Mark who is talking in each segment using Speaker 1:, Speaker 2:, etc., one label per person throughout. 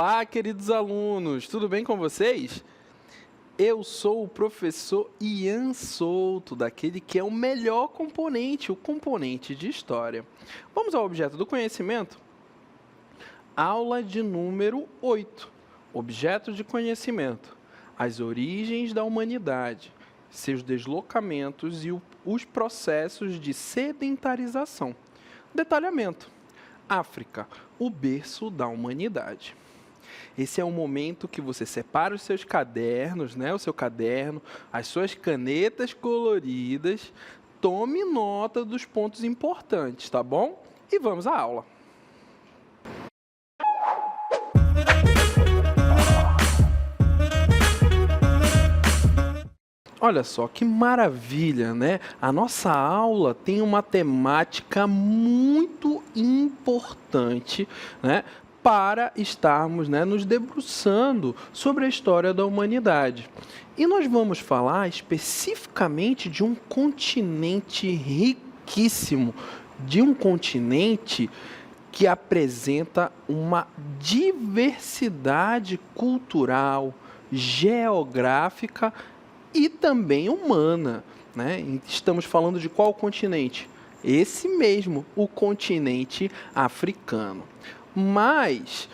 Speaker 1: Olá, queridos alunos, tudo bem com vocês? Eu sou o professor Ian Souto, daquele que é o melhor componente, o componente de História. Vamos ao objeto do conhecimento? Aula de número 8, objeto de conhecimento, as origens da humanidade, seus deslocamentos e os processos de sedentarização. Detalhamento. África, o berço da humanidade. Esse é o momento que você separa os seus cadernos, o seu caderno, as suas canetas coloridas, tome nota dos pontos importantes, tá bom? E vamos à aula. Olha só, que maravilha, né? A nossa aula tem uma temática muito importante, né? Para estarmos, nos debruçando sobre a história da humanidade. E nós vamos falar especificamente de um continente riquíssimo, de um continente que apresenta uma diversidade cultural, geográfica e também humana, né? Estamos falando de qual continente? Esse mesmo, o continente africano. Mas,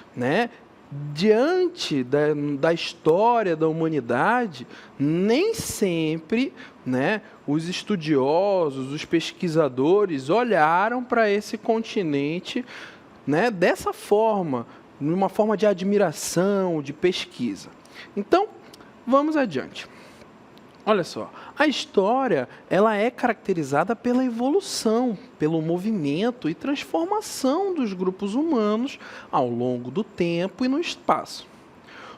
Speaker 1: diante da história da humanidade, nem sempre, os estudiosos, os pesquisadores olharam para esse continente, dessa forma, numa forma de admiração, de pesquisa. Então, vamos adiante. Olha só, a história ela é caracterizada pela evolução, pelo movimento e transformação dos grupos humanos ao longo do tempo e no espaço.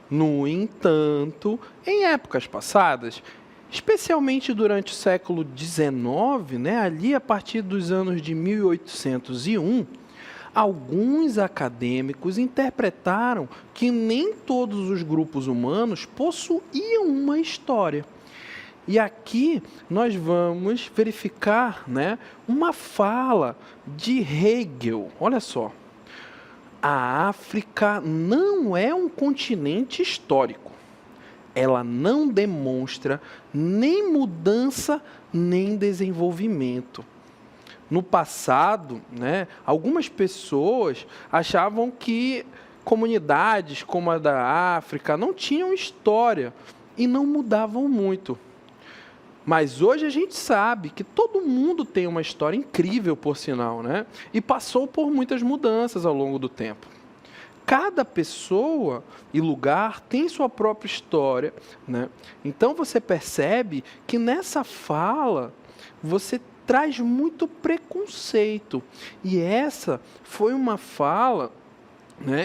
Speaker 1: No entanto, em épocas passadas, especialmente durante o século XIX, ali a partir dos anos de 1801, alguns acadêmicos interpretaram que nem todos os grupos humanos possuíam uma história. E aqui nós vamos verificar uma fala de Hegel. Olha só, a África não é um continente histórico. Ela não demonstra nem mudança, nem desenvolvimento. No passado, algumas pessoas achavam que comunidades como a da África não tinham história e não mudavam muito. Mas hoje a gente sabe que todo mundo tem uma história incrível, por sinal, e passou por muitas mudanças ao longo do tempo. Cada pessoa e lugar tem sua própria história, Então você percebe que nessa fala você traz muito preconceito. E essa foi uma fala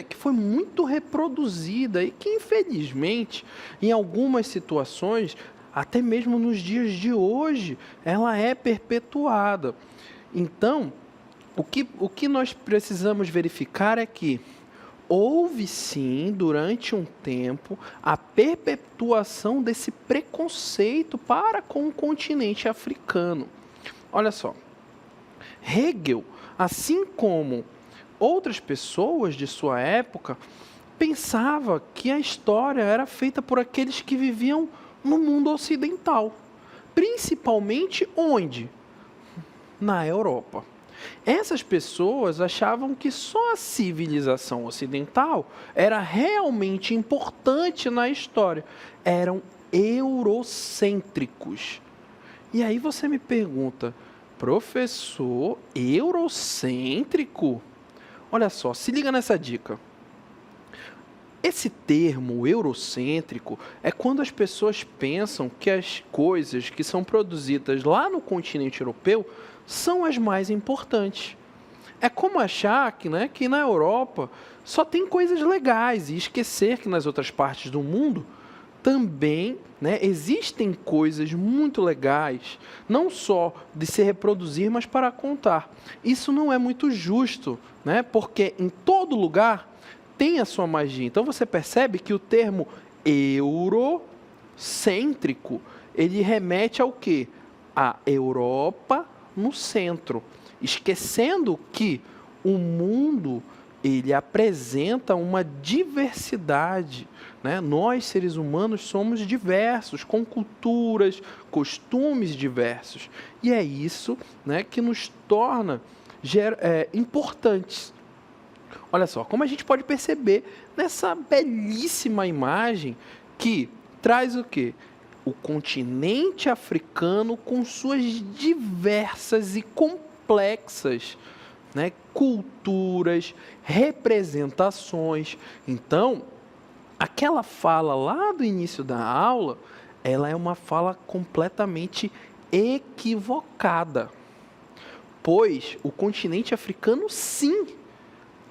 Speaker 1: que foi muito reproduzida e que, infelizmente, em algumas situações, até mesmo nos dias de hoje, ela é perpetuada. Então, o que nós precisamos verificar é que houve sim, durante um tempo, a perpetuação desse preconceito para com o continente africano. Olha só, Hegel, assim como outras pessoas de sua época, pensava que a história era feita por aqueles que viviam no mundo ocidental, principalmente onde? Na Europa. Essas pessoas achavam que só a civilização ocidental era realmente importante na história. Eram eurocêntricos. E aí você me pergunta, professor, eurocêntrico? Olha só, se liga nessa dica. Esse termo eurocêntrico é quando as pessoas pensam que as coisas que são produzidas lá no continente europeu são as mais importantes. É como achar que na Europa só tem coisas legais e esquecer que nas outras partes do mundo também existem coisas muito legais, não só de se reproduzir, mas para contar. Isso não é muito justo, porque em todo lugar tem a sua magia. Então você percebe que o termo eurocêntrico, ele remete ao quê? A Europa no centro, esquecendo que o mundo ele apresenta uma diversidade, né? Nós, seres humanos, somos diversos, com culturas, costumes diversos. E é isso, né, que nos torna importantes. Olha só, como a gente pode perceber nessa belíssima imagem que traz o quê? O continente africano com suas diversas e complexas, né, culturas, representações. Então, aquela fala lá do início da aula, ela é uma fala completamente equivocada, pois o continente africano, sim,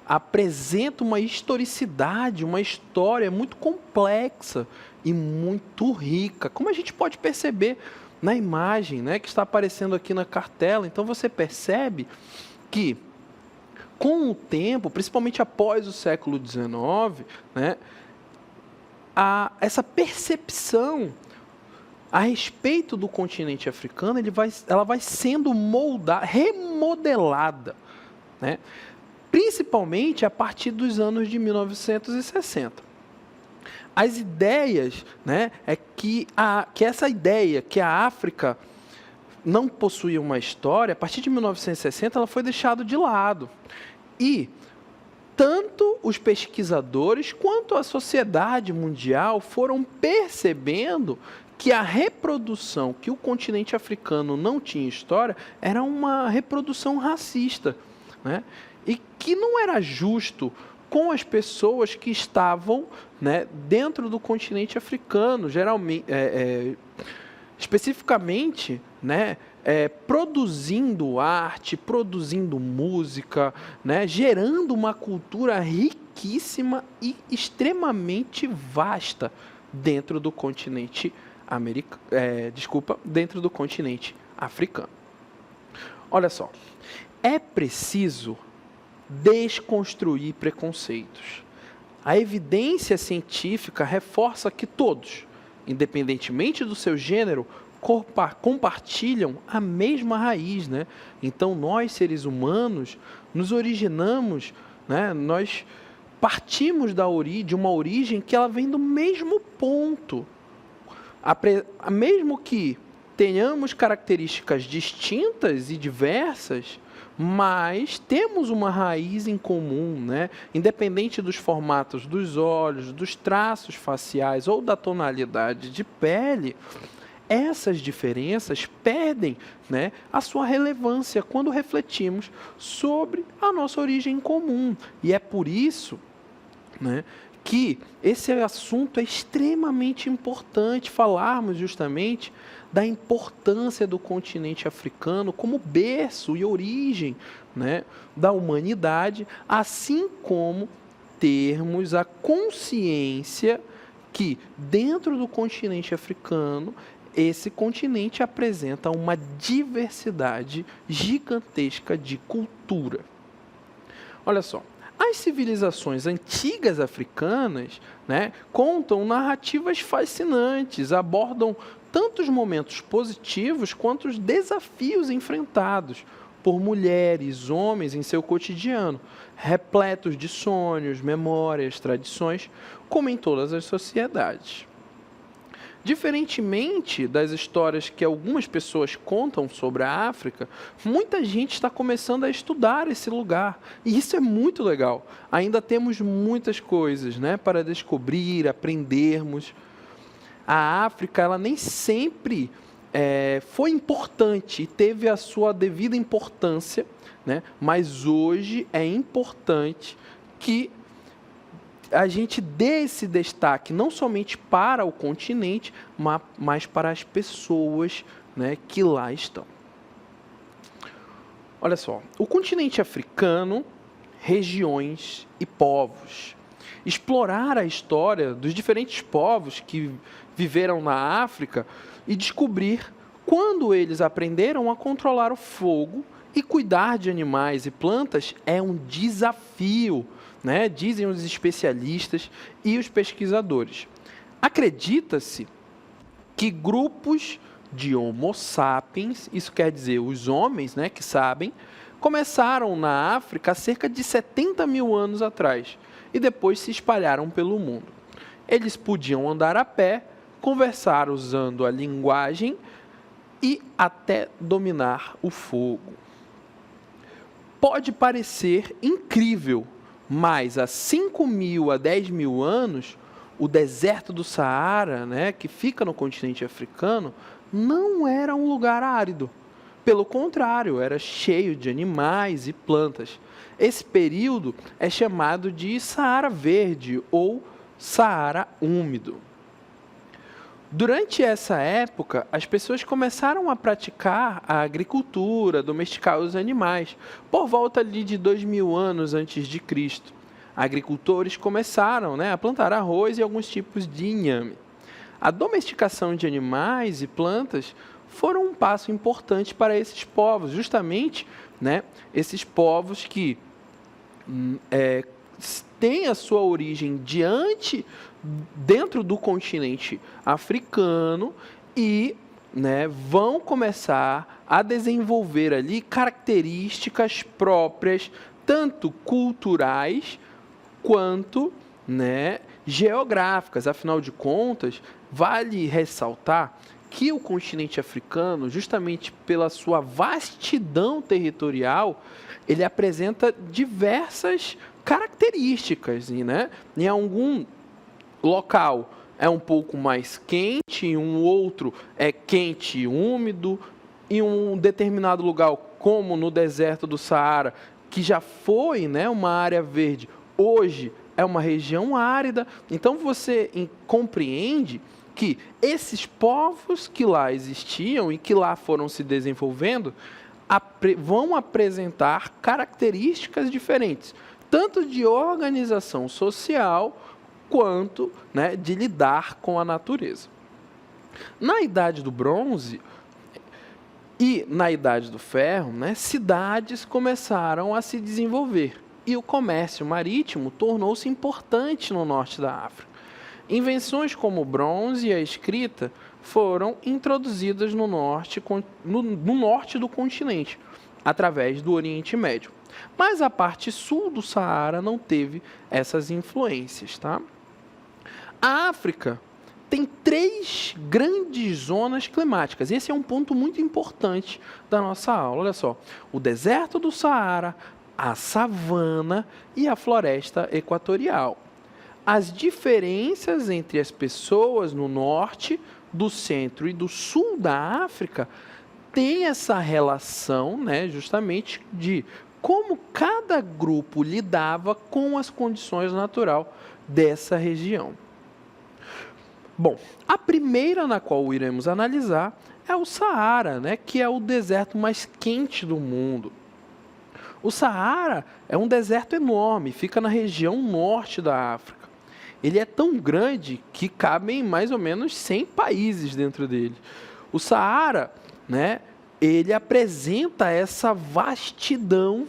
Speaker 1: apresenta uma historicidade, uma história muito complexa e muito rica, como a gente pode perceber na imagem, né, que está aparecendo aqui na cartela. Então você percebe que, com o tempo, principalmente após o século XIX, né, essa percepção a respeito do continente africano, ela vai sendo remodelada, né, principalmente a partir dos anos de 1960. As ideias, né, que essa ideia que a África não possuía uma história, a partir de 1960 ela foi deixada de lado. E tanto os pesquisadores quanto a sociedade mundial foram percebendo que a reprodução, que o continente africano não tinha história, era uma reprodução racista, né? E que não era justo com as pessoas que estavam, né, dentro do continente africano, geralmente, especificamente, né, produzindo arte, produzindo música, né, gerando uma cultura riquíssima e extremamente vasta dentro do continente dentro do continente africano. Olha só, é preciso desconstruir preconceitos. A evidência científica reforça que todos, independentemente do seu gênero, compartilham a mesma raiz, né? Então, nós, seres humanos, nos originamos, né? Nós partimos de uma origem que ela vem do mesmo ponto. Mesmo que tenhamos características distintas e diversas, mas temos uma raiz em comum, né? Independente dos formatos dos olhos, dos traços faciais ou da tonalidade de pele, essas diferenças perdem, né, a sua relevância quando refletimos sobre a nossa origem comum. E é por isso, né, que esse assunto é extremamente importante, falarmos justamente da importância do continente africano como berço e origem, né, da humanidade, assim como termos a consciência que dentro do continente africano, esse continente apresenta uma diversidade gigantesca de cultura. Olha só, as civilizações antigas africanas, né, contam narrativas fascinantes, abordam tanto os momentos positivos quanto os desafios enfrentados por mulheres, homens em seu cotidiano, repletos de sonhos, memórias, tradições, como em todas as sociedades. Diferentemente das histórias que algumas pessoas contam sobre a África, muita gente está começando a estudar esse lugar. E isso é muito legal. Ainda temos muitas coisas, né, para descobrir, aprendermos. A África, ela nem sempre foi importante e teve a sua devida importância, né, mas hoje é importante que a gente dê esse destaque não somente para o continente, mas para as pessoas, né, que lá estão. Olha só, o continente africano, regiões e povos. Explorar a história dos diferentes povos que viveram na África e descobrir quando eles aprenderam a controlar o fogo e cuidar de animais e plantas é um desafio, né? Dizem os especialistas e os pesquisadores. Acredita-se que grupos de Homo sapiens, isso quer dizer os homens, né, que sabem, começaram na África há cerca de 70 mil anos atrás e depois se espalharam pelo mundo. Eles podiam andar a pé, conversar usando a linguagem e até dominar o fogo. Pode parecer incrível, mas há 5 mil a 10 mil anos, o deserto do Saara, né, que fica no continente africano, não era um lugar árido. Pelo contrário, era cheio de animais e plantas. Esse período é chamado de Saara Verde ou Saara Úmido. Durante essa época, as pessoas começaram a praticar a agricultura, domesticar os animais, por volta ali de 2000 anos antes de Cristo. Agricultores começaram, a plantar arroz e alguns tipos de inhame. A domesticação de animais e plantas foram um passo importante para esses povos, justamente esses povos que têm a sua origem dentro do continente africano e vão começar a desenvolver ali características próprias, tanto culturais quanto geográficas. Afinal de contas, vale ressaltar que o continente africano, justamente pela sua vastidão territorial, ele apresenta diversas características. Em algum local é um pouco mais quente, em um outro é quente e úmido, em um determinado lugar, como no deserto do Saara, que já foi uma área verde, hoje é uma região árida. Então você compreende que esses povos que lá existiam e que lá foram se desenvolvendo vão apresentar características diferentes, tanto de organização social quanto de lidar com a natureza. Na Idade do Bronze e na Idade do Ferro, cidades começaram a se desenvolver e o comércio marítimo tornou-se importante no norte da África. Invenções como o bronze e a escrita foram introduzidas no norte do continente, através do Oriente Médio. Mas a parte sul do Saara não teve essas influências. A África tem 3 grandes zonas climáticas. Esse é um ponto muito importante da nossa aula. Olha só, o deserto do Saara, a savana e a floresta equatorial. As diferenças entre as pessoas no norte, do centro e do sul da África têm essa relação, justamente de como cada grupo lidava com as condições naturais dessa região. Bom, a primeira na qual iremos analisar é o Saara, que é o deserto mais quente do mundo. O Saara é um deserto enorme, fica na região norte da África. Ele é tão grande que cabem mais ou menos 100 países dentro dele. O Saara, ele apresenta essa vastidão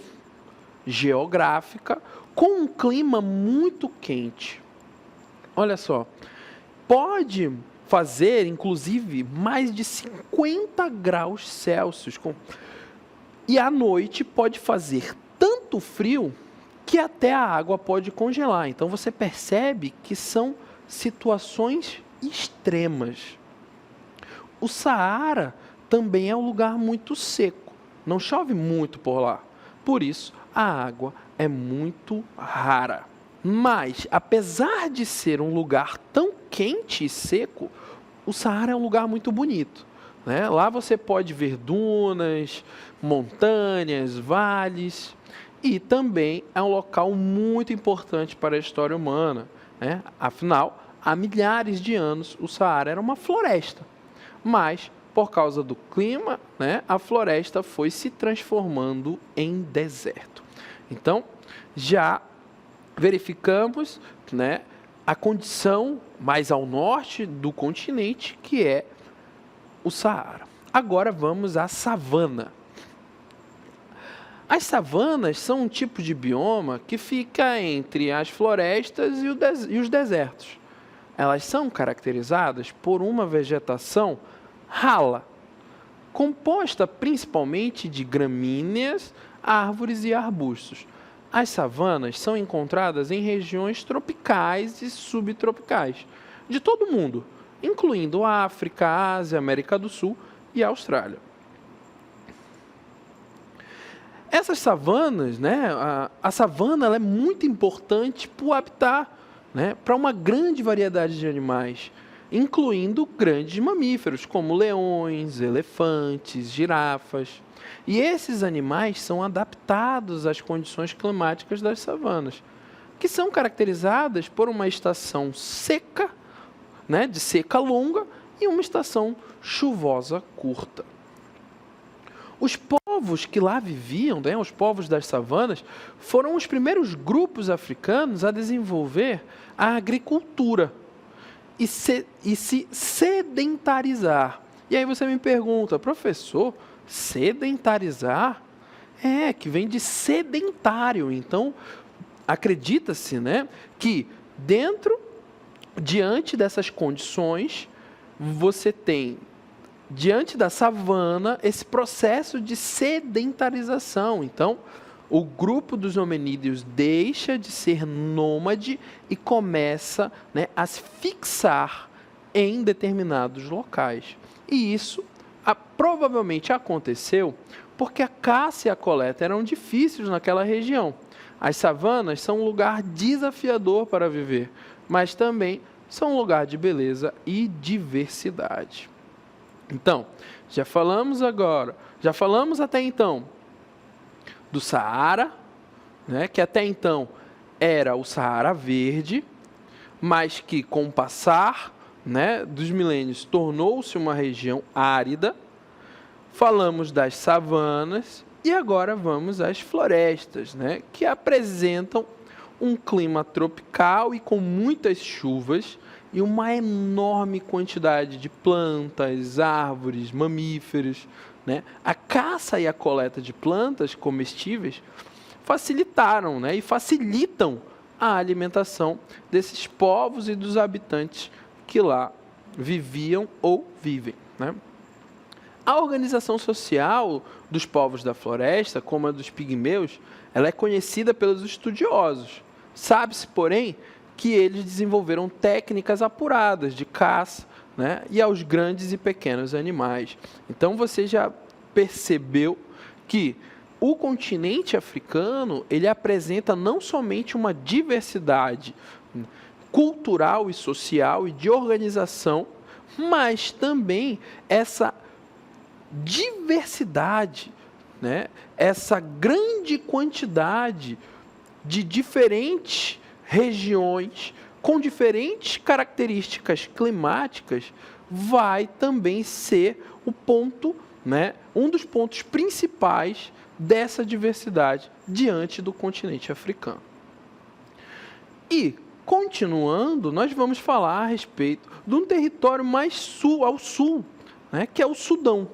Speaker 1: geográfica com um clima muito quente. Olha só, pode fazer, inclusive, mais de 50 graus Celsius. E à noite pode fazer tanto frio que até a água pode congelar. Então você percebe que são situações extremas. O Saara também é um lugar muito seco. Não chove muito por lá. Por isso, a água é muito rara. Mas, apesar de ser um lugar tão quente e seco, o Saara é um lugar muito bonito. Lá você pode ver dunas, montanhas, vales. E também é um local muito importante para a história humana. Afinal, há milhares de anos, o Saara era uma floresta. Mas, por causa do clima, a floresta foi se transformando em deserto. Então, já verificamos a condição mais ao norte do continente, que é o Saara. Agora vamos à savana. As savanas são um tipo de bioma que fica entre as florestas e os desertos. Elas são caracterizadas por uma vegetação rala, composta principalmente de gramíneas, árvores e arbustos. As savanas são encontradas em regiões tropicais e subtropicais de todo o mundo, incluindo África, Ásia, América do Sul e Austrália. Essas savanas, né, a savana ela é muito importante para o habitat, né, para uma grande variedade de animais, incluindo grandes mamíferos, como leões, elefantes, girafas. E esses animais são adaptados às condições climáticas das savanas, que são caracterizadas por uma estação seca, né, de seca longa, e uma estação chuvosa curta. Os povos que lá viviam, né, os povos das savanas, foram os primeiros grupos africanos a desenvolver a agricultura e se sedentarizar. E aí você me pergunta, professor, sedentarizar? Que vem de sedentário. Então, acredita-se, né, que diante dessas condições, você tem, diante da savana, esse processo de sedentarização. Então, o grupo dos hominídeos deixa de ser nômade e começa, né, a se fixar em determinados locais. E isso provavelmente aconteceu porque a caça e a coleta eram difíceis naquela região. As savanas são um lugar desafiador para viver, mas também são um lugar de beleza e diversidade. Então, já falamos até então do Saara, né, que até então era o Saara Verde, mas que com o passar, né, dos milênios tornou-se uma região árida. Falamos das savanas e agora vamos às florestas, né, que apresentam um clima tropical e com muitas chuvas e uma enorme quantidade de plantas, árvores, mamíferos, né? A caça e a coleta de plantas comestíveis facilitaram, né, e facilitam a alimentação desses povos e dos habitantes que lá viviam ou vivem, né? A organização social dos povos da floresta, como a dos pigmeus, ela é conhecida pelos estudiosos. Sabe-se, porém, que eles desenvolveram técnicas apuradas de caça, né, e aos grandes e pequenos animais. Então você já percebeu que o continente africano ele apresenta não somente uma diversidade cultural e social e de organização, mas também essa diversidade, né, essa grande quantidade de diferentes regiões com diferentes características climáticas vai também ser o ponto, né, um dos pontos principais dessa diversidade diante do continente africano. E, continuando, nós vamos falar a respeito de um território mais ao sul, né, que é o Sudão.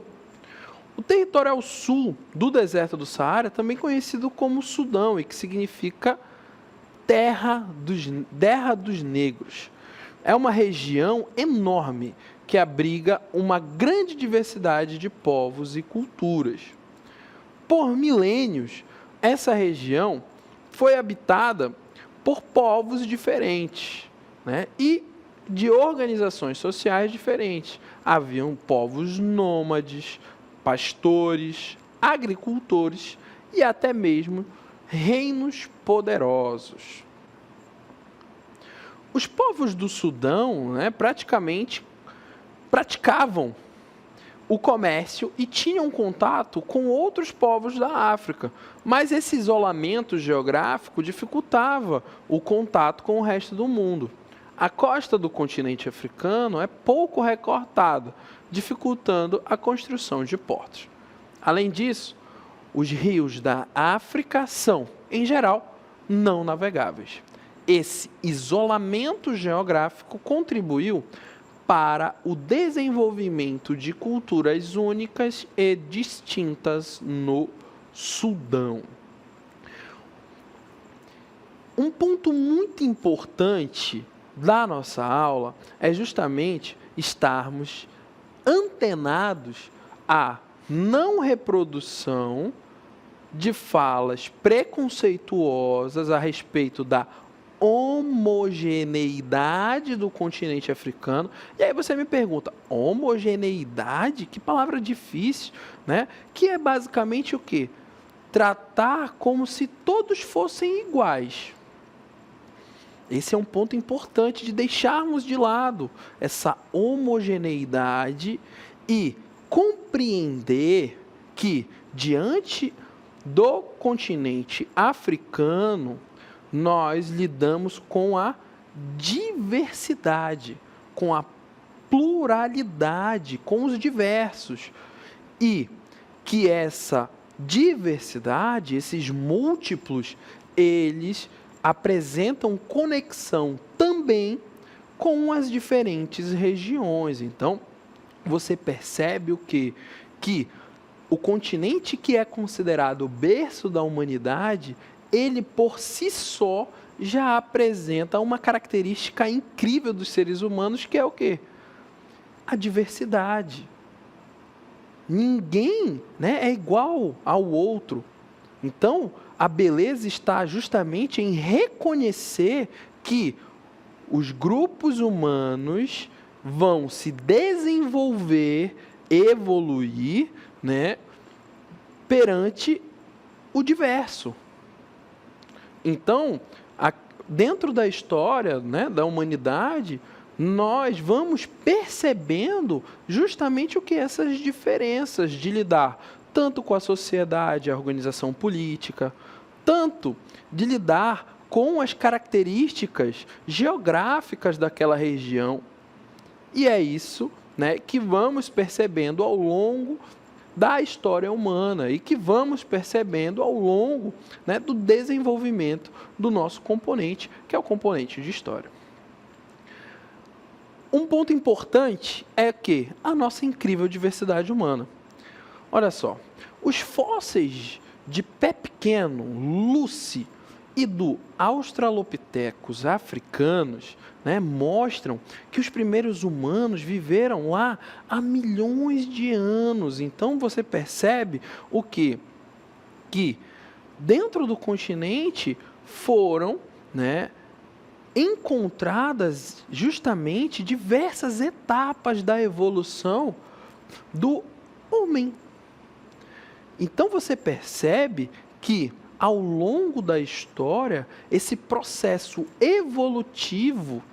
Speaker 1: O território ao sul do deserto do Saara é também conhecido como Sudão, e que significa Terra dos Negros. É uma região enorme que abriga uma grande diversidade de povos e culturas. Por milênios, essa região foi habitada por povos diferentes, né, e de organizações sociais diferentes. Haviam povos nômades, pastores, agricultores e até mesmo reinos poderosos. Os povos do Sudão, né, praticavam o comércio e tinham contato com outros povos da África, mas esse isolamento geográfico dificultava o contato com o resto do mundo. A costa do continente africano é pouco recortada, dificultando a construção de portos. Além disso, os rios da África são, em geral, não navegáveis. Esse isolamento geográfico contribuiu para o desenvolvimento de culturas únicas e distintas no Sudão. Um ponto muito importante da nossa aula é justamente estarmos antenados à não reprodução de falas preconceituosas a respeito da homogeneidade do continente africano. E aí você me pergunta, homogeneidade? Que palavra difícil, né? Que é basicamente o quê? Tratar como se todos fossem iguais. Esse é um ponto importante de deixarmos de lado essa homogeneidade e compreender que, diante do continente africano, nós lidamos com a diversidade, com a pluralidade, com os diversos. E que essa diversidade, esses múltiplos, eles apresentam conexão também com as diferentes regiões. Então, você percebe o quê? Que o continente que é considerado o berço da humanidade, ele por si só já apresenta uma característica incrível dos seres humanos, que é o quê? A diversidade. Ninguém, né, é igual ao outro. Então, a beleza está justamente em reconhecer que os grupos humanos vão se desenvolver, evoluir, né, perante o diverso. Então, dentro da história, né, da humanidade, nós vamos percebendo justamente o que essas diferenças de lidar tanto com a sociedade, a organização política, tanto de lidar com as características geográficas daquela região. E é isso, né, que vamos percebendo ao longo da história humana e que vamos percebendo ao longo, né, do desenvolvimento do nosso componente, que é o componente de história. Um ponto importante é que a nossa incrível diversidade humana. Olha só, os fósseis de pé pequeno, Lucy, e do Australopithecus africanos, né, mostram que os primeiros humanos viveram lá há milhões de anos. Então você percebe o quê? Que dentro do continente foram, né, encontradas justamente diversas etapas da evolução do homem. Então você percebe que ao longo da história, esse processo evolutivo,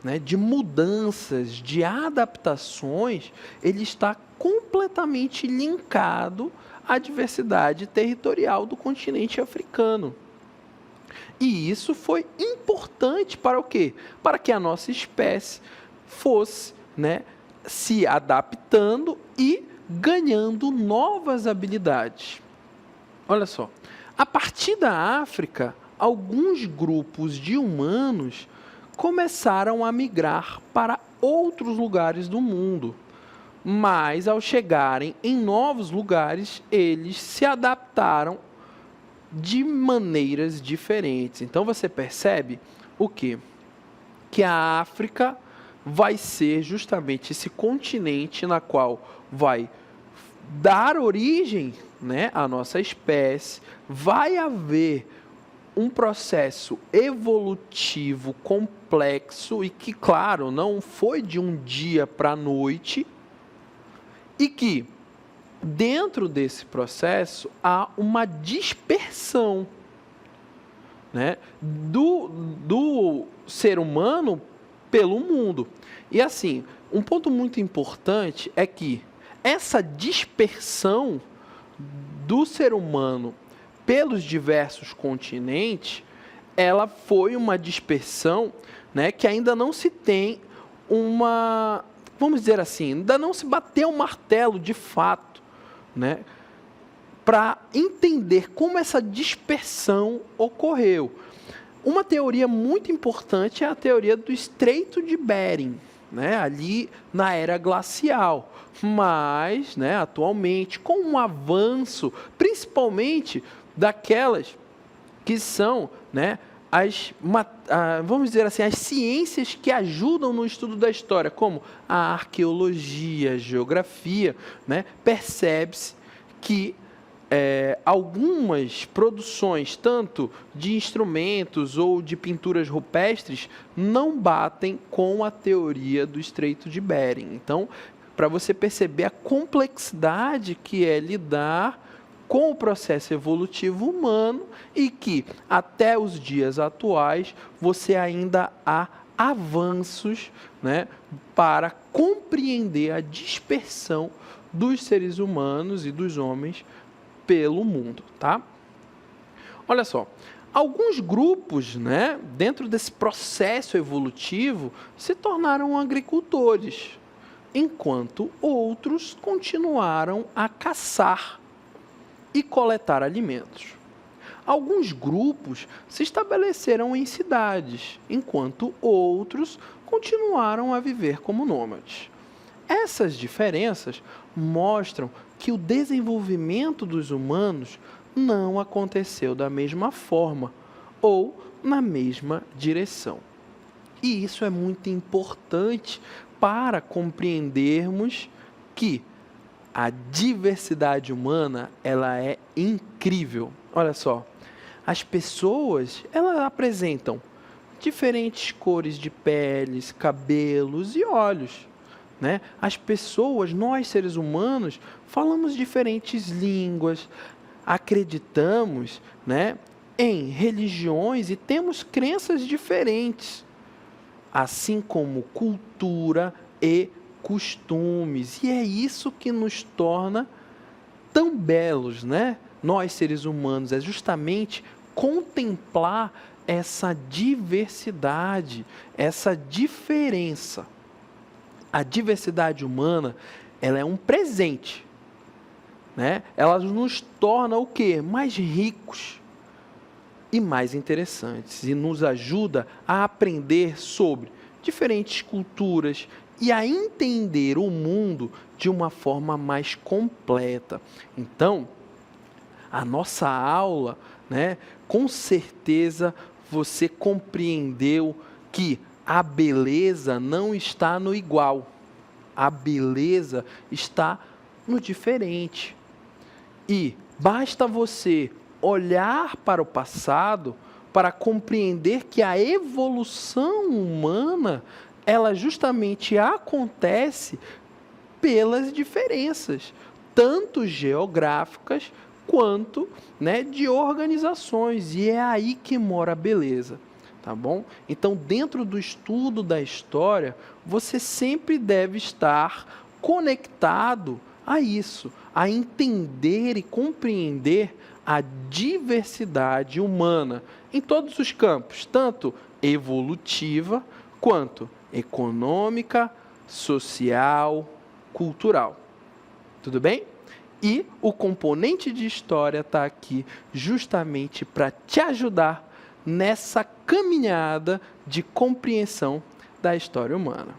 Speaker 1: né, de mudanças, de adaptações, ele está completamente linkado à diversidade territorial do continente africano. E isso foi importante para o quê? Para que a nossa espécie fosse, né, se adaptando e ganhando novas habilidades. Olha só, a partir da África, alguns grupos de humanos começaram a migrar para outros lugares do mundo. Mas, ao chegarem em novos lugares, eles se adaptaram de maneiras diferentes. Então, você percebe o quê? Que a África vai ser justamente esse continente na qual vai dar origem, né, à nossa espécie. Vai haver um processo evolutivo complexo e que, claro, não foi de um dia para a noite, e que dentro desse processo há uma dispersão, né, do ser humano pelo mundo. E assim, um ponto muito importante é que essa dispersão do ser humano pelos diversos continentes, ela foi uma dispersão, né, que ainda não se tem uma, vamos dizer assim, ainda não se bateu um martelo de fato, né, para entender como essa dispersão ocorreu. Uma teoria muito importante é a teoria do Estreito de Bering, né, ali na era glacial. Mas, né, atualmente, com um avanço, principalmente daquelas que são, né, vamos dizer assim, as ciências que ajudam no estudo da história, como a arqueologia, a geografia, né, percebe-se que algumas produções, tanto de instrumentos ou de pinturas rupestres, não batem com a teoria do Estreito de Bering. Então, para você perceber a complexidade que é lidar com o processo evolutivo humano e que, até os dias atuais, você ainda há avanços, né, para compreender a dispersão dos seres humanos e dos homens pelo mundo, tá? Olha só, alguns grupos, né, dentro desse processo evolutivo, se tornaram agricultores, enquanto outros continuaram a caçar e coletar alimentos. Alguns grupos se estabeleceram em cidades, enquanto outros continuaram a viver como nômades. Essas diferenças mostram que o desenvolvimento dos humanos não aconteceu da mesma forma ou na mesma direção. E isso é muito importante para compreendermos que a diversidade humana, ela é incrível. Olha só, as pessoas, elas apresentam diferentes cores de peles, cabelos e olhos, né? As pessoas, nós seres humanos, falamos diferentes línguas, acreditamos, né, em religiões e temos crenças diferentes, assim como cultura e costumes. E é isso que nos torna tão belos, né? Nós, seres humanos, é justamente contemplar essa diversidade, essa diferença. A diversidade humana, ela é um presente, né? Ela nos torna o quê? Mais ricos e mais interessantes e nos ajuda a aprender sobre diferentes culturas e a entender o mundo de uma forma mais completa. Então, a nossa aula, né, com certeza você compreendeu que a beleza não está no igual. A beleza está no diferente. E basta você olhar para o passado para compreender que a evolução humana, ela justamente acontece pelas diferenças, tanto geográficas quanto, né, de organizações. E é aí que mora a beleza. Tá bom? Então, dentro do estudo da história, você sempre deve estar conectado a isso, a entender e compreender a diversidade humana em todos os campos, tanto evolutiva quanto econômica, social, cultural. Tudo bem? E o componente de história está aqui justamente para te ajudar nessa caminhada de compreensão da história humana.